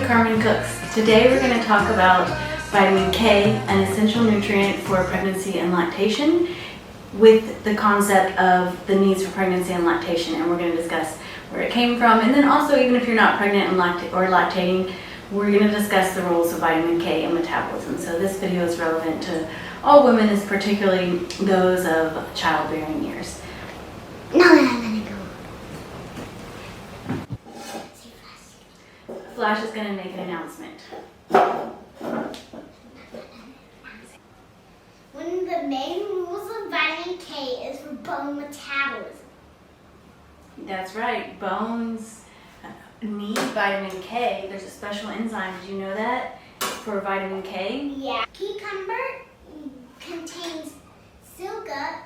Carmen Cooks. Today we're going to talk about vitamin K, an essential nutrient for pregnancy and lactation, with the concept of the needs for pregnancy and lactation, and we're going to discuss where it came from, and then also even if you're not pregnant and lactating, we're going to discuss the roles of vitamin K in metabolism. So this video is relevant to all women, as particularly those of childbearing years. Flash is going to make an announcement. One of the main rules of vitamin K is for bone metabolism. That's right. Bones need vitamin K. There's a special enzyme. Did you know that? For vitamin K? Yeah. Cucumber contains silica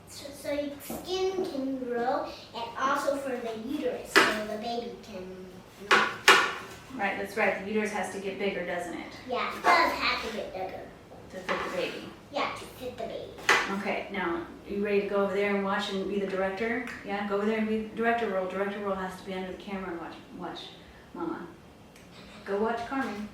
so your skin can grow, and also for the uterus so the baby can. Right, that's right. The uterus has to get bigger, doesn't it? Yeah, it does have to get bigger. To fit the baby. Yeah, to fit the baby. Okay, now, you ready to go over there and watch and be the director? Yeah, go over there and be the director role. Director role has to be under the camera and watch Mama. Go watch Carmen.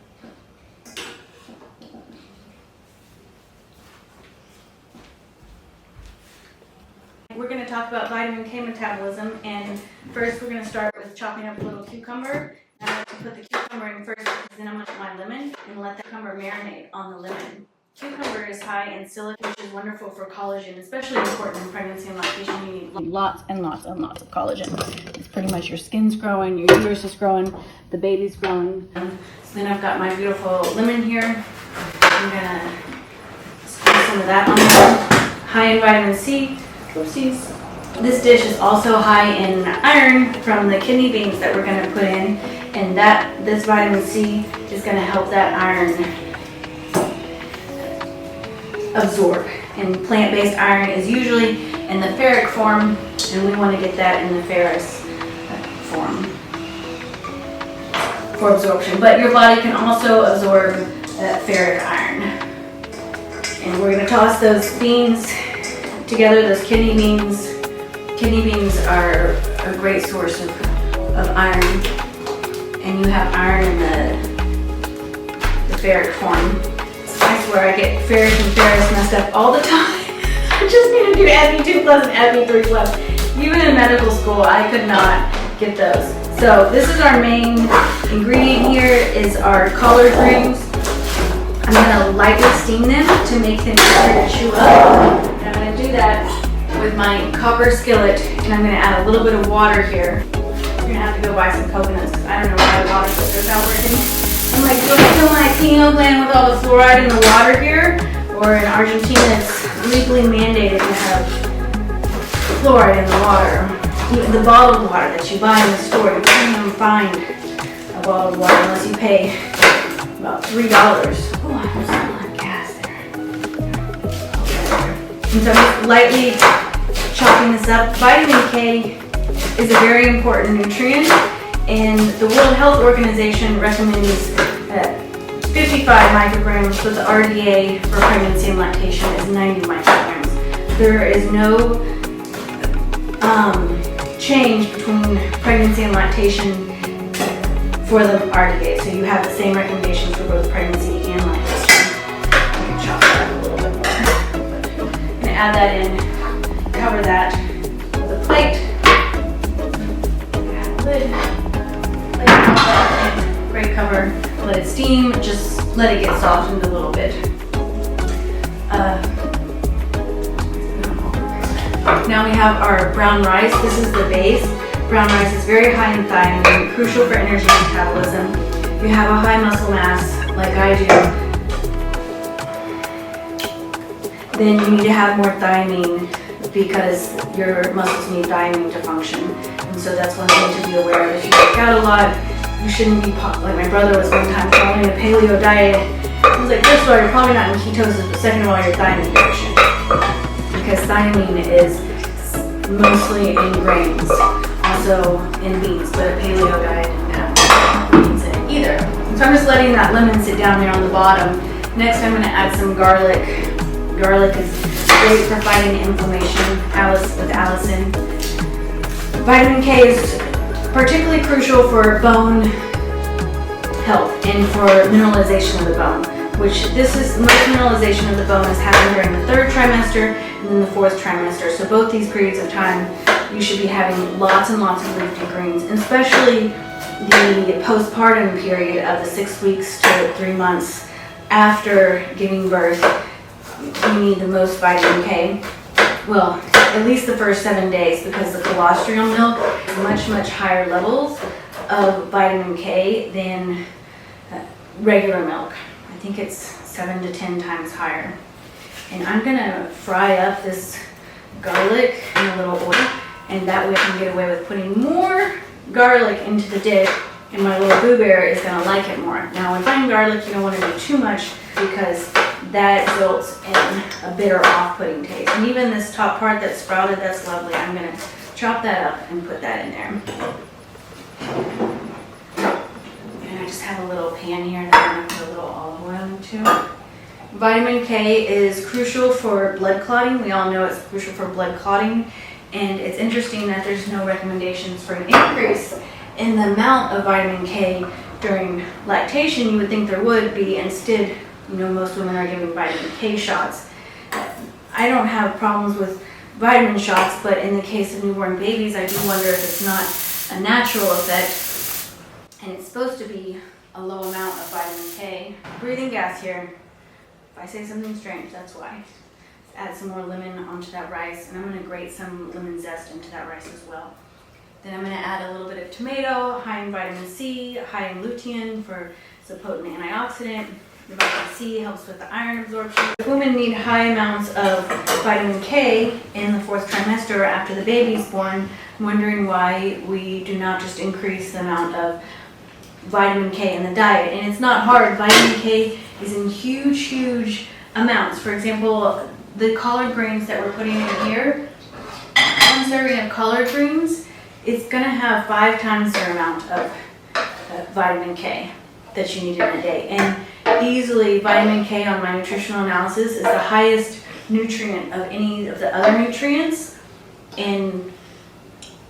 We're going to talk about vitamin K metabolism, and first we're going to start with chopping up a little cucumber. I like to put the cucumber in first because then I'm going to put my lemon and let the cucumber marinate on the lemon. Cucumber is high in silica, which is wonderful for collagen, especially important in pregnancy and lactation. You need lots and lots and lots of collagen. It's pretty much your skin's growing, your uterus is growing, the baby's growing. So then I've got my beautiful lemon here. I'm going to squeeze some of that on there. High in vitamin C. Oopsies. This dish is also high in iron from the kidney beans that we're going to put in, and this vitamin C is going to help that iron absorb. And plant-based iron is usually in the ferric form, and we want to get that in the ferrous form for absorption. But your body can also absorb ferric iron. And we're going to toss those beans together, those kidney beans. Kidney beans are a great source of iron, and you have iron in the ferric form. I swear I get ferric and ferrous messed up all the time. I just need to do Ab2 plus and Ab3 plus. Even in medical school, I could not get those. So this is our main ingredient here, is our collard greens. I'm going to lightly steam them to make them easier to chew up. And I'm going to do that with my copper skillet, and I'm going to add a little bit of water here. You're going to have to go buy some coconuts, because I don't know why the water filter's not working. I'm like, do I kill my pineal gland with all the fluoride in the water here? Or in Argentina, it's legally mandated to have fluoride in the water. Even the bottled water that you buy in the store, you can't even find a bottled water unless you pay about $3. Oh, I'm smelling like gas there. And so I'm just lightly chopping this up. Vitamin K is a very important nutrient, and the World Health Organization recommends 55 micrograms, but the RDA for pregnancy and lactation is 90 micrograms. There is no change between pregnancy and lactation for the RDA, so you have the same recommendations for both pregnancy and lactation. I can chop that a little bit more. I'm going to add that in, cover that with a plate, add a lid, great cover, let it steam, just let it get softened a little bit. Now we have our brown rice. This is the base. Brown rice is very high in thiamine, crucial for energy metabolism. If you have a high muscle mass, like I do, then you need to have more thiamine, because your muscles need thiamine to function. And so that's one thing to be aware of. If you work out a lot, you shouldn't be, like my brother was one time following a paleo diet. He was like, first of all, you're probably not in ketosis, but second of all, you're thiamine deficient. Because thiamine is mostly in grains, also in beans, but a paleo diet didn't have beans in it either. So I'm just letting that lemon sit down there on the bottom. Next I'm going to add some garlic. Garlic is great for fighting inflammation with allicin. Vitamin K is particularly crucial for bone health and for mineralization of the bone, which this is most mineralization of the bone is happening during the 3rd trimester and then the 4th trimester. So both these periods of time, you should be having lots and lots of leafy greens, and especially the postpartum period of the 6 weeks to 3 months after giving birth. You need the most vitamin K. Well, at least the first 7 days, because the colostrum milk has much higher levels of vitamin K than regular milk. I think it's 7 to 10 times higher. And I'm gonna fry up this garlic in a little oil, and that way I can get away with putting more garlic into the dish, and my little boo bear is gonna like it more. Now with fine garlic, you don't wanna do too much because that results in a bitter, off-putting taste. And even this top part that's sprouted, that's lovely. I'm gonna chop that up and put that in there. And I just have a little pan here that I'm gonna put a little olive oil into. Vitamin K is crucial for blood clotting. We all know it's crucial for blood clotting. And it's interesting that there's no recommendations for an increase in the amount of vitamin K during lactation. You would think there would be. Instead, you know, most women are given vitamin K shots. I don't have problems with vitamin shots, but in the case of newborn babies, I do wonder if it's not a natural effect. And it's supposed to be a low amount of vitamin K. Breathing gas here. If I say something strange, that's why. Add some more lemon onto that rice, and I'm going to grate some lemon zest into that rice as well. Then I'm going to add a little bit of tomato, high in vitamin C, high in lutein for it's a potent antioxidant. The vitamin C helps with the iron absorption. Women need high amounts of vitamin K in the 4th trimester after the baby's born. I'm wondering why we do not just increase the amount of vitamin K in the diet. And it's not hard. Vitamin K is in huge amounts. For example, the collard greens that we're putting in here, one serving of collard greens, it's going to have 5 times the amount of vitamin K that you need in a day. And easily, vitamin K on my nutritional analysis is the highest nutrient of any of the other nutrients. And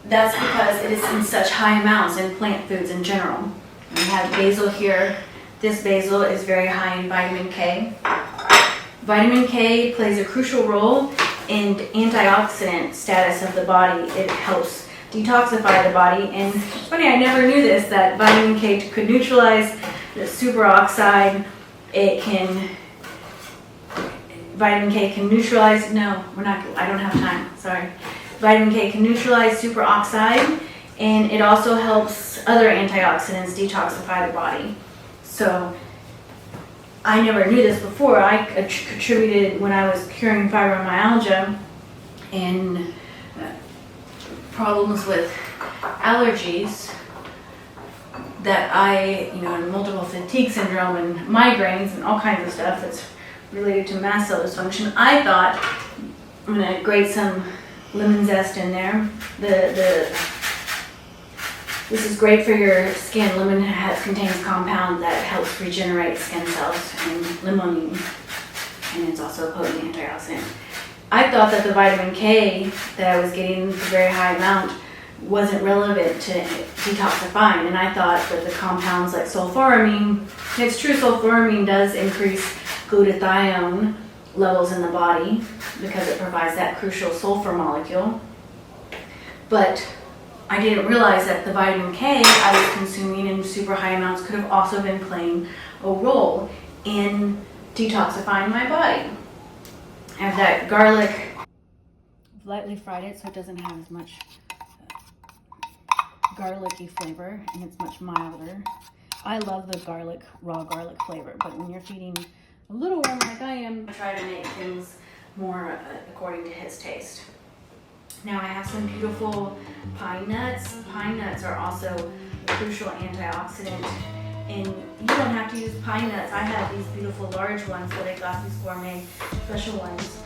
that's because it is in such high amounts in plant foods in general. We have basil here. This basil is very high in vitamin K. Vitamin K plays a crucial role in antioxidant status of the body. It helps detoxify the body. And it's funny, I never knew this, that vitamin K could neutralize the superoxide. Vitamin K can neutralize, no, I don't have time, sorry. Vitamin K can neutralize superoxide, and it also helps other antioxidants detoxify the body. So I never knew this before. I contributed when I was curing fibromyalgia and problems with allergies that and multiple fatigue syndrome and migraines and all kinds of stuff that's related to mast cell dysfunction. I thought I'm going to grate some lemon zest in there. This is great for your skin. Lemon contains a compound that helps regenerate skin cells and limonene, and it's also a potent antioxidant. I thought that the vitamin K that I was getting, the very high amount, wasn't relevant to detoxifying, and I thought that the compounds like sulforamine, and it's true sulforamine does increase glutathione levels in the body because it provides that crucial sulfur molecule, but I didn't realize that the vitamin K I was consuming in super high amounts could have also been playing a role in detoxifying my body. I have that garlic. I've lightly fried it so it doesn't have as much garlicky flavor, and it's much milder. I love the raw garlic flavor, but when you're feeding a little one like I am, I try to make things more according to his taste. Now I have some beautiful pine nuts. Pine nuts are also a crucial antioxidant, and you don't have to use pine nuts. I have these beautiful large ones that I got, these gourmet special ones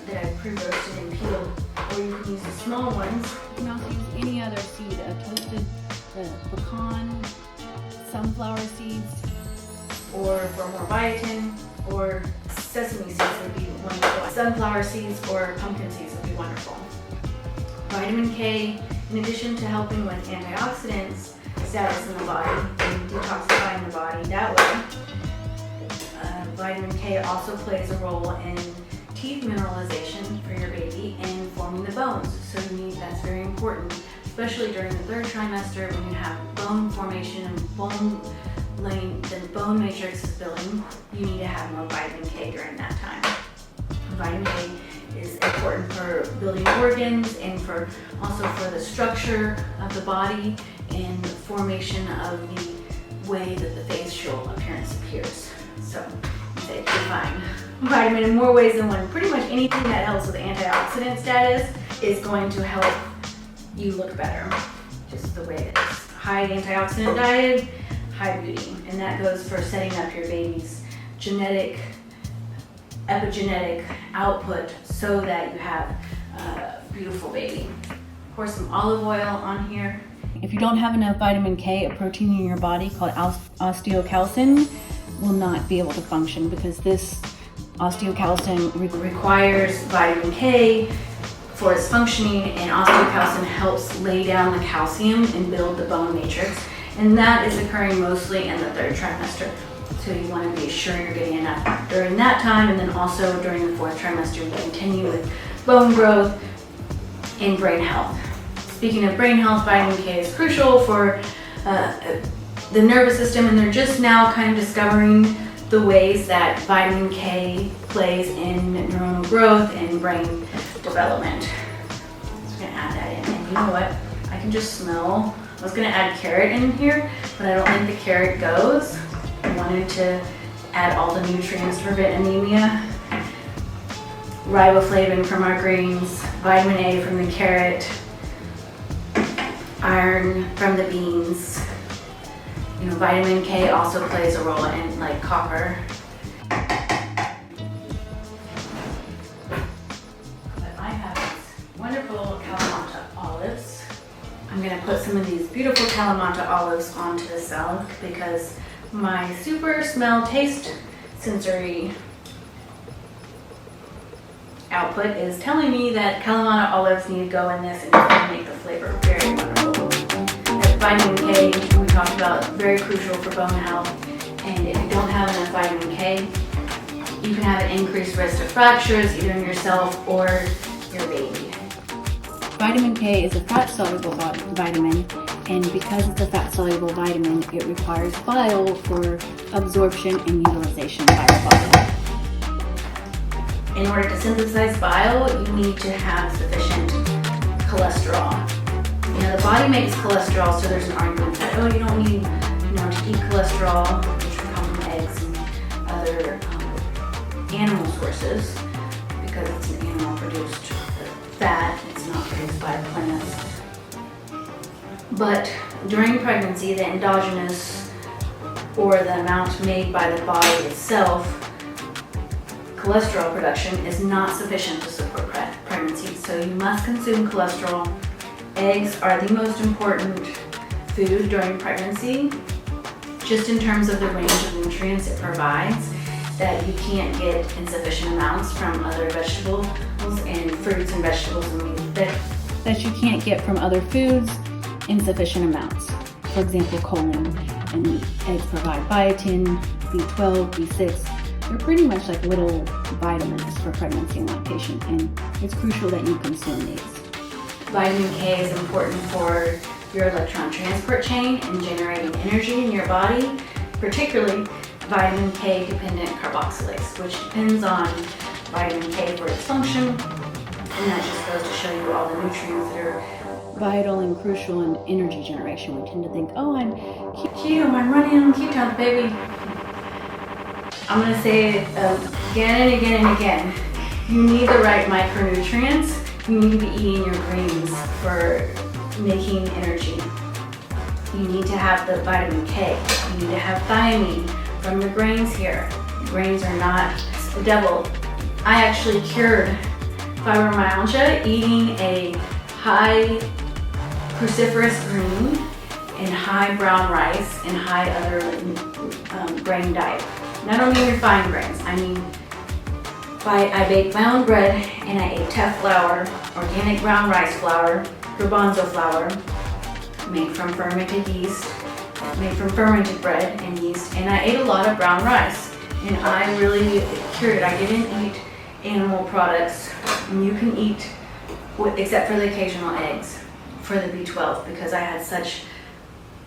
that I pre-roasted and peeled, or you can use the small ones. You can also use any other seed, a toasted pecan, sunflower seeds, or for more biotin, or sesame seeds would be wonderful. Sunflower seeds or pumpkin seeds would be wonderful. Vitamin K, in addition to helping with antioxidants, status in the body and detoxifying the body that way. Vitamin K also plays a role in teeth mineralization for your baby and forming the bones. So that's very important, especially during the 3rd trimester when you have bone formation and bone laying, the bone matrix is building. You need to have more vitamin K during that time. Vitamin K is important for building organs and also for the structure of the body and the formation of the way that the facial appearance appears. So they define vitamin in more ways than one. Pretty much anything that helps with antioxidant status is going to help you look better. Just the way it is. High antioxidant diet, high beauty. And that goes for setting up your baby's epigenetic output so that you have a beautiful baby. Pour some olive oil on here. If you don't have enough vitamin K, a protein in your body called osteocalcin will not be able to function because this osteocalcin requires vitamin K for its functioning, and osteocalcin helps lay down the calcium and build the bone matrix, and that is occurring mostly in the 3rd trimester. So you want to be sure you're getting enough during that time, and then also during the 4th trimester we continue with bone growth and brain health. Speaking of brain health, vitamin K is crucial for the nervous system, and they're just now kind of discovering the ways that vitamin K plays in neuronal growth and brain development. So we're gonna add that in, and you know what? I can just smell. I was gonna add carrot in here, but I don't think the carrot goes. I wanted to add all the nutrients to prevent anemia. Riboflavin from our greens, vitamin A from the carrot, iron from the beans. You know, vitamin K also plays a role in like copper. But I have these wonderful Kalamata olives. I'm gonna put some of these beautiful Kalamata olives onto the salad because my super smell taste sensory output is telling me that Kalamata olives need to go in this, and it's going to make the flavor very wonderful. Vitamin K, we talked about, very crucial for bone health, and if you don't have enough vitamin K, you can have an increased risk of fractures either in yourself or your baby. Vitamin K is a fat-soluble vitamin, and because it's a fat-soluble vitamin, it requires bile for absorption and utilization by the body. In order to synthesize bile, you need to have sufficient cholesterol. You know, the body makes cholesterol, so there's an argument that, oh, you don't need, to eat cholesterol, which would come from eggs and other animal sources, because it's an animal-produced fat, it's not produced by plants. But during pregnancy, the endogenous, or the amount made by the body itself, cholesterol production is not sufficient to support pregnancy, so you must consume cholesterol. Eggs are the most important food during pregnancy, just in terms of the range of nutrients it provides that you can't get in sufficient amounts from other vegetables and fruits and vegetables and meat that you can't get from other foods in sufficient amounts. For example, choline, and eggs provide biotin, B12, B6. They're pretty much like little vitamins for pregnancy and lactation, and it's crucial that you consume these. Vitamin K is important for your electron transport chain and generating energy in your body, particularly vitamin K dependent carboxylase, which depends on vitamin K for its function, and that just goes to show you all the nutrients that are vital and crucial in energy generation. We tend to think, oh, I'm keto, I'm running on ketones, baby. I'm going to say it again and again and again. You need the right micronutrients. You need to be eating your greens for making energy. You need to have the vitamin K. You need to have thiamine from the grains here. Grains are not the devil. I actually cured fibromyalgia eating a high cruciferous green and high brown rice and high other grain diet. And I don't mean refined grains. I mean, I baked my own bread and I ate teff flour, organic brown rice flour, garbanzo flour, made from fermented yeast, made from fermented bread and yeast, and I ate a lot of brown rice, and I really cured it. I didn't eat animal products, and you can eat, except for the occasional eggs, for the B12, because I had such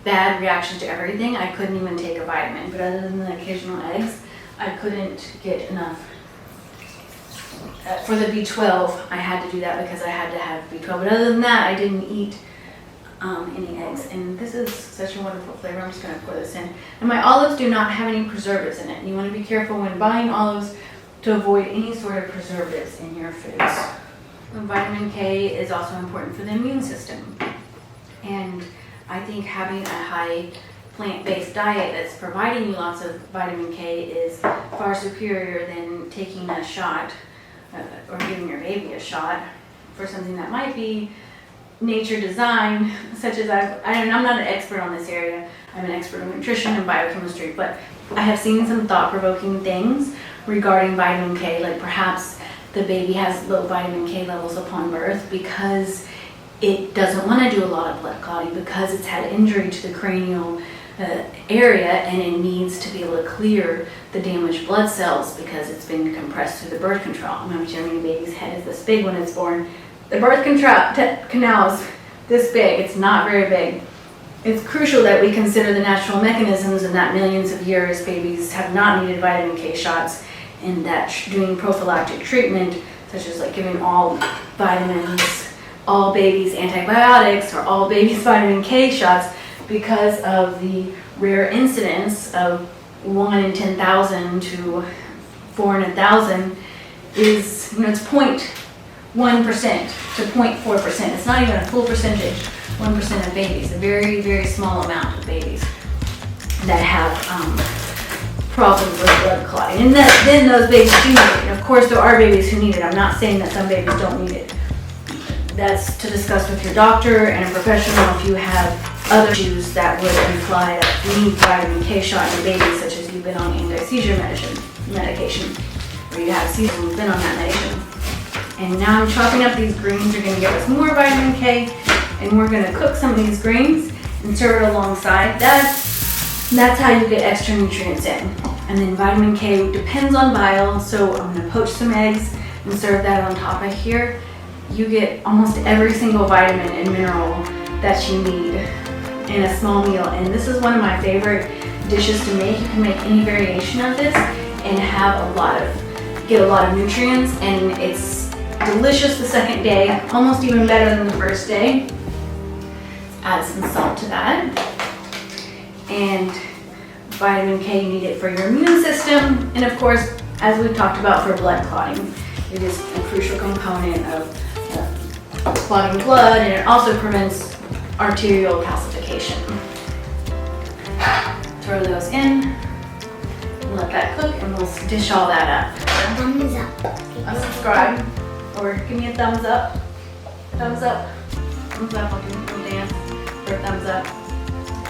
bad reactions to everything. I couldn't even take a vitamin, but other than the occasional eggs, I couldn't get enough. For the B12, I had to do that because I had to have B12, but other than that, I didn't eat any eggs. And this is such a wonderful flavor. I'm just going to pour this in. And my olives do not have any preservatives in it. You want to be careful when buying olives to avoid any sort of preservatives in your foods. And vitamin K is also important for the immune system. And I think having a high plant-based diet that's providing you lots of vitamin K is far superior than taking a shot or giving your baby a shot for something that might be nature designed, such as I'm not an expert on this area. I'm an expert in nutrition and biochemistry, but I have seen some thought-provoking things regarding vitamin K, like perhaps the baby has low vitamin K levels upon birth because it doesn't want to do a lot of blood clotting because it's had injury to the cranial area, and it needs to be able to clear the damaged blood cells because it's been compressed through the birth canal. Remember, Jeremy, baby's head is this big when it's born. The birth canal is this big. It's not very big. It's crucial that we consider the natural mechanisms and that millions of years babies have not needed vitamin K shots, and that doing prophylactic treatment, such as like giving all vitamins, all babies antibiotics, or all babies vitamin K shots, because of the rare incidence of 1 in 10,000 to 4 in 1,000 is, it's 0.1% to 0.4%. It's not even a full percentage, 1% of babies, a very, very small amount of babies that have problems with blood clotting. And then those babies do need it. And of course, there are babies who need it. I'm not saying that some babies don't need it. That's to discuss with your doctor and a professional if you have other issues that would imply that you need vitamin K shot in your baby, such as you've been on anti-seizure medication, or you have seizures and you've been on that medication. And now I'm chopping up these greens. You're going to give us more vitamin K, and we're going to cook some of these greens and serve it alongside. That's how you get extra nutrients in. And then vitamin K depends on bile, so I'm going to poach some eggs and serve that on top of here. You get almost every single vitamin and mineral that you need in a small meal, and this is one of my favorite dishes to make. You can make any variation of this and have get a lot of nutrients, and it's delicious the second day, almost even better than the first day. Add some salt to that, and vitamin K, you need it for your immune system, and of course, as we've talked about, for blood clotting. It is a crucial component of clotting blood, and it also prevents arterial calcification. Throw those in, let that cook, and we'll dish all that up. Thumbs up. Subscribe, or give me a thumbs up. Thumbs up. Thumbs up. I'll do a little dance for a thumbs up.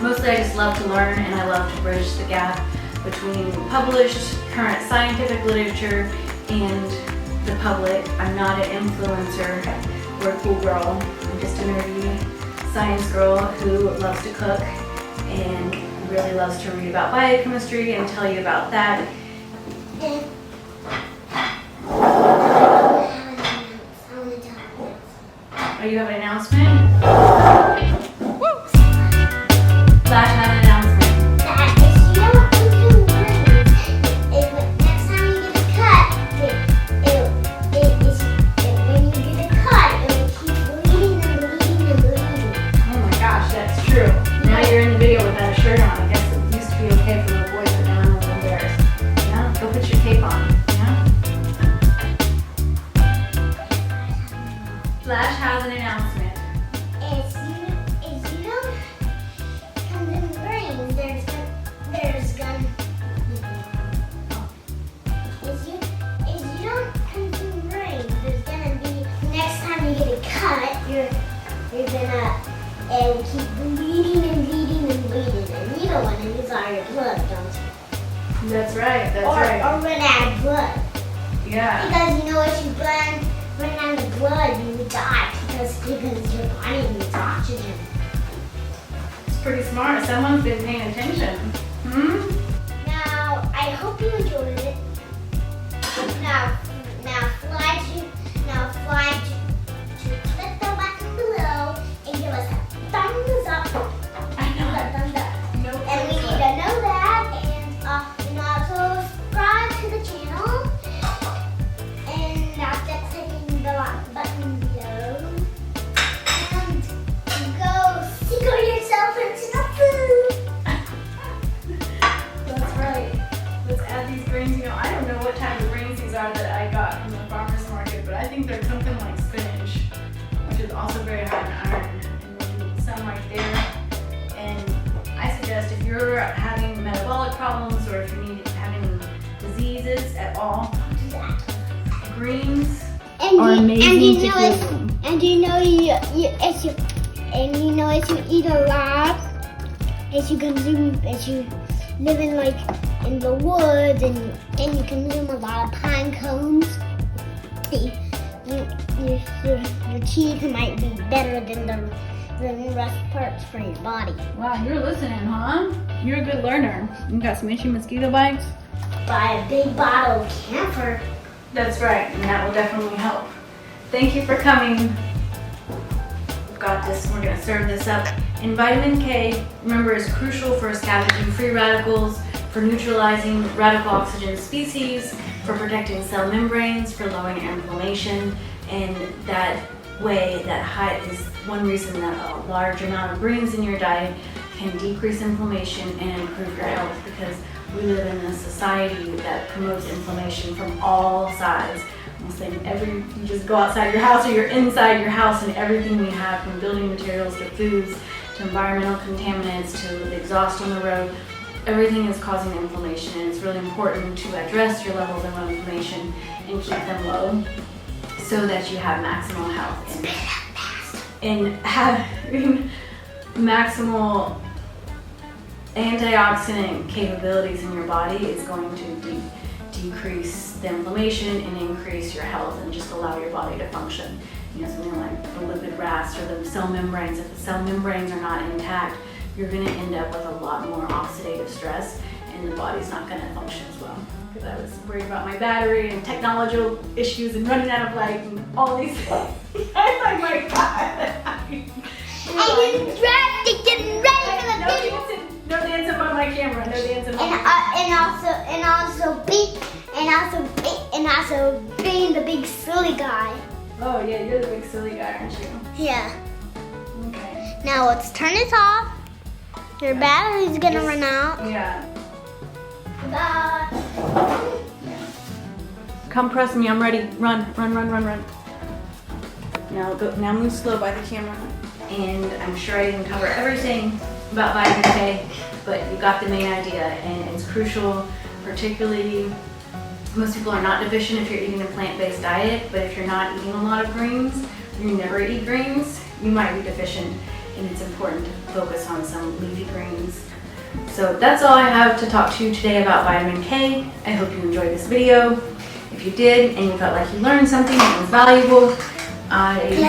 Mostly I just love to learn, and I love to bridge the gap between published current scientific literature and the public. I'm not an influencer or a cool girl. I'm just a nerdy science girl who loves to cook and really loves to read about biochemistry and tell you about that. Oh, you have an announcement? Flash had an announcement. You're in the video without a shirt on. I guess it used to be okay for little boys, but now I'm a little embarrassed. Yeah? Go put your cape on. Yeah? Flash has an announcement. If you don't come in the rain, there's gonna if you don't come to the rain, there's gonna be next time you get a cut, you're gonna keep bleeding and bleeding and bleeding, and you don't want to lose all your blood, don't you? That's right. That's or right. Or run out of blood. Yeah. Because if you run out of blood, you would die because your body needs oxygen. It's pretty smart. Someone's been paying attention. Now, I hope you enjoyed it. Now fly to click the button below and give us a thumbs up. I know. Thumbs up. No, And we need to know that, and also subscribe to the channel, and after clicking the button below, and go secret yourself into the food. That's right. Let's add these grains. You know, I don't know what type of grains these are that I got from the farmer's market, but I think they're something like spinach, which is also very high in iron. And we'll do some right there. And I suggest if you're having metabolic problems or if you're having diseases at all, greens are amazing to consume. And you know if you eat a lot, as you live in the woods and you consume a lot of pine cones, your teeth might be better than the rest parts for your body. Wow, you're listening, huh? You're a good learner. You got some itchy mosquito bites? Buy a big bottle of camphor. That's right, and that will definitely help. Thank you for coming. We've got this. We're going to serve this up. And vitamin K, remember, is crucial for scavenging free radicals, for neutralizing radical oxygen species, for protecting cell membranes, for lowering inflammation, and that way, that height is one reason that a large amount of greens in your diet can decrease inflammation and improve your health, because we live in a society that promotes inflammation from all sides. I'm saying you just go outside your house or you're inside your house, and everything we have, from building materials to foods to environmental contaminants to the exhaust on the road, everything is causing inflammation, and it's really important to address your levels of inflammation and keep them low so that you have maximal health and having maximal antioxidant capabilities in your body is going to decrease the inflammation and increase your health and just allow your body to function. You know, something like the lipid rafts or the cell membranes. If the cell membranes are not intact, you're going to end up with a lot more oxidative stress, and the body's not going to function as well. Because I was worried about my battery and technological issues and running out of light and all these things. I'm like, my God. And you're dressed and getting ready for the video. No dancing by my camera. No dancing by my And also being the big silly guy. Oh yeah, you're the big silly guy, aren't you? Yeah. Okay. Now let's turn this off. Your battery's gonna run out. Yeah. Bye. Come press me, I'm ready. Run. Now move slow by the camera. And I'm sure I didn't cover everything about vitamin K, but you got the main idea, and it's crucial, particularly most people are not deficient if you're eating a plant-based diet, but if you're not eating a lot of greens, or you never eat greens, you might be deficient, and it's important to focus on some leafy greens. So that's all I have to talk to you today about vitamin K. I hope you enjoyed this video. If you did and you felt like you learned something that was valuable, I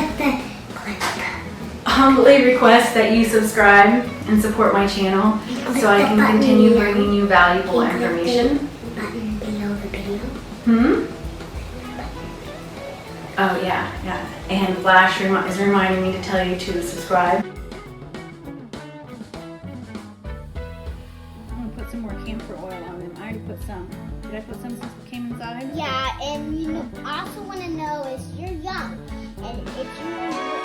humbly request that you subscribe and support my channel so I can continue bringing you valuable information. Button below the video. Oh yeah. And Flash is reminding me to tell you to subscribe. I'm gonna put some more camphor oil on them. I already put some. Did I put some since we came inside? Yeah, and you also want to know is you're young, and if you're